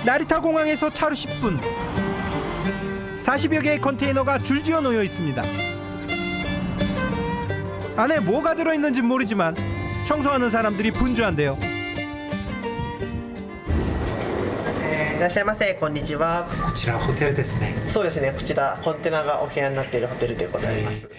나리타 공항에서 차로 10분. 40여 개의 컨테이너가 줄지어 놓여 있습니다. 안에 뭐가 들어있는지 모르지만 청소하는 사람들이 분주한데요. いらっしゃいませ、こんにちは。こちらホテルですね。そうですね、こちらコンテナがお部屋になっているホテルでございます。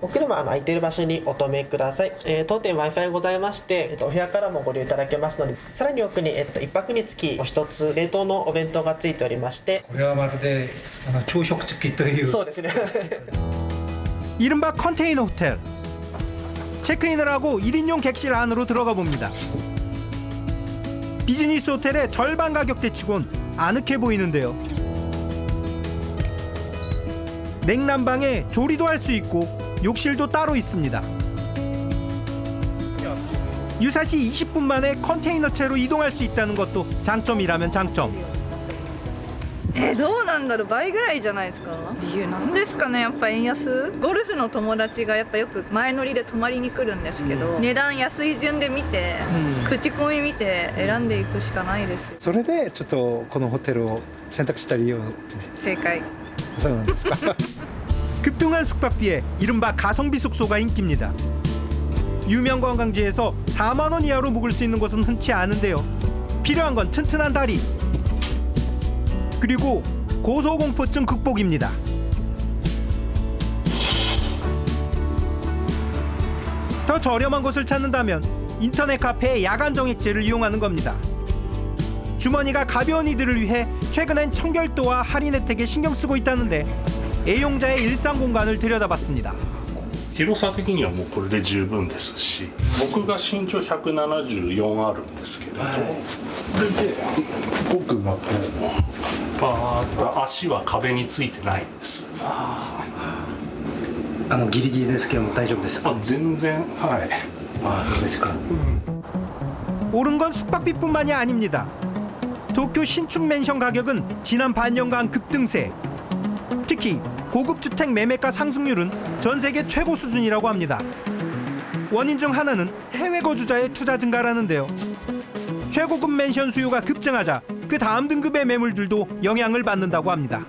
お車空いている場所にお止めください。当店 Wi-Fi ございまして、お部屋からもご利用いただけますので、さらに奥に1泊につきお一つ冷凍のお弁当がついておりまして。これはまるで朝食付きという。そうですね。 이른바 컨테이너 호텔. 체크인을 하고 1인용 객실 안으로 들어가 봅니다. 비즈니스 호텔의 절반 가격대치곤 아늑해 보이는데요. 냉난방에 조리도 할 수 있고 욕실도 따로 있습니다. 유사시 20분 만에 컨테이너채로 이동할 수 있다는 것도 장점이라면 장점. どうなんだろう、倍ぐらいじゃないですか。理由なんですかね。やっぱ円安。ゴルフの友達がやっぱよく前乗りで泊まりに来るんですけど、値段安い順で見て、口コミ見て選んでいくしかないですよ。それでちょっとこのホテルを選択した理由。正解。そうなんですか。 급등한 숙박비에 이른바 가성비 숙소가 인기입니다. 유명 관광지에서 4만 원 이하로 묵을 수 있는 곳은 흔치 않은데요. 필요한 건 튼튼한 다리, 그리고 고소공포증 극복입니다. 더 저렴한 곳을 찾는다면 인터넷 카페의 야간 정액제를 이용하는 겁니다. 주머니가 가벼운 이들을 위해 최근엔 청결도와 할인 혜택에 신경 쓰고 있다는데 애용자의 일상 공간을 들여다봤습니다. 広さ的にはもうこれで十分ですし、僕が身長174あるんですけれど、これで僕がこうパーッと足は壁についてないんです。ギリギリですけども大丈夫ですか？全然はい。どうですか？오른 건 숙박비뿐만이 아닙니다. 도쿄 신축 맨션 가격은 지난 반년간 급등세. 특히 고급 주택 매매가 상승률은 전 세계 최고 수준이라고 합니다. 원인 중 하나는 해외 거주자의 투자 증가라는데요. 최고급 맨션 수요가 급증하자 그 다음 등급의 매물들도 영향을 받는다고 합니다.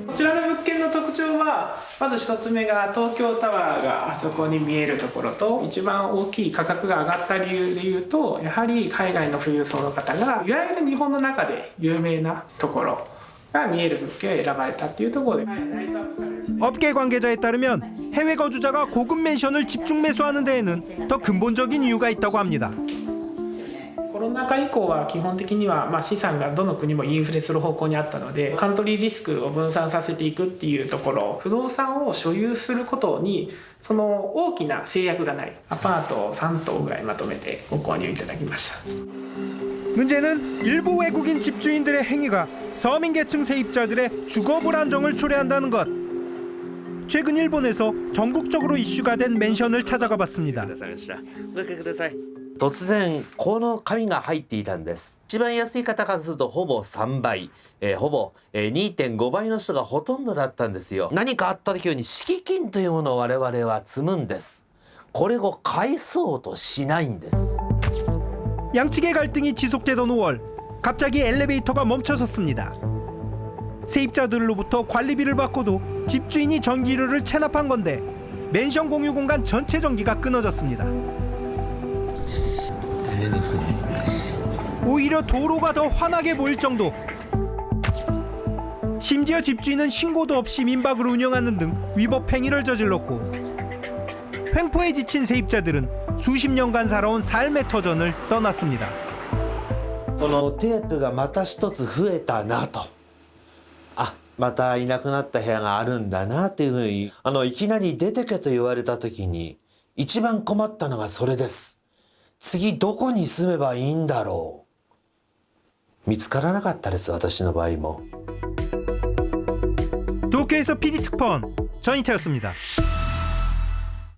こちらの物件の特徴はまず一つ目が東京タワーがあそこに見えるところと、一番大きい価格が上がった理由でいうと、やはり海外の富裕層の方がいわゆる日本の中で有名なところが見える物件を選ばれたっていうところで、ライトアップされる。 업계 관계자에 따르면 해외 거주자가 고급 맨션을 집중 매수하는 데에는 더 근본적인 이유가 있다고 합니다. コロナ禍以降は基本的には資産がどの国もインフレする方向にあったので、カントリーリスクを分散させていくっていうところ、不動産を所有することにその大きな制約がないアパートを3棟ぐらいまとめてご購入いただきました。 문제는 일부 외국인 집주인들의 행위가 서민계층 세입자들의 주거 불안정을 초래한다는 것. 최근 일본에서 전국적으로 이슈가 된 맨션을 찾아가 봤습니다. 突然この紙が入っていたんです。一番安い方からするとほぼ3倍、ほぼ 2.5 倍の人がほとんどだったんですよ。何かあった時に敷金というものを我々は積むんです。これを返そうとしないんです。 양측의 갈등이 지속되던 5월 갑자기 엘리베이터가 멈춰섰습니다. 세입자들로부터 관리비를 받고도 집주인이 전기료를 체납한 건데 맨션 공유 공간 전체 전기가 끊어졌습니다. 오히려 도로가 더 환하게 보일 정도. 심지어 집주인은 신고도 없이 민박을 운영하는 등 위법 행위를 저질렀고 횡포에 지친 세입자들은 수십 년간 살아온 삶의 터전을 떠났습니다. このテープがまた一つ増えたなと、あ、またいなくなった部屋があるんだなっていうふうに、いきなり出てけと言われた時に一番困ったのがそれです。次どこに住めばいいんだろう。見つからなかったです、私の場合も。 도쿄에서 PD 특파원 전희태였습니다.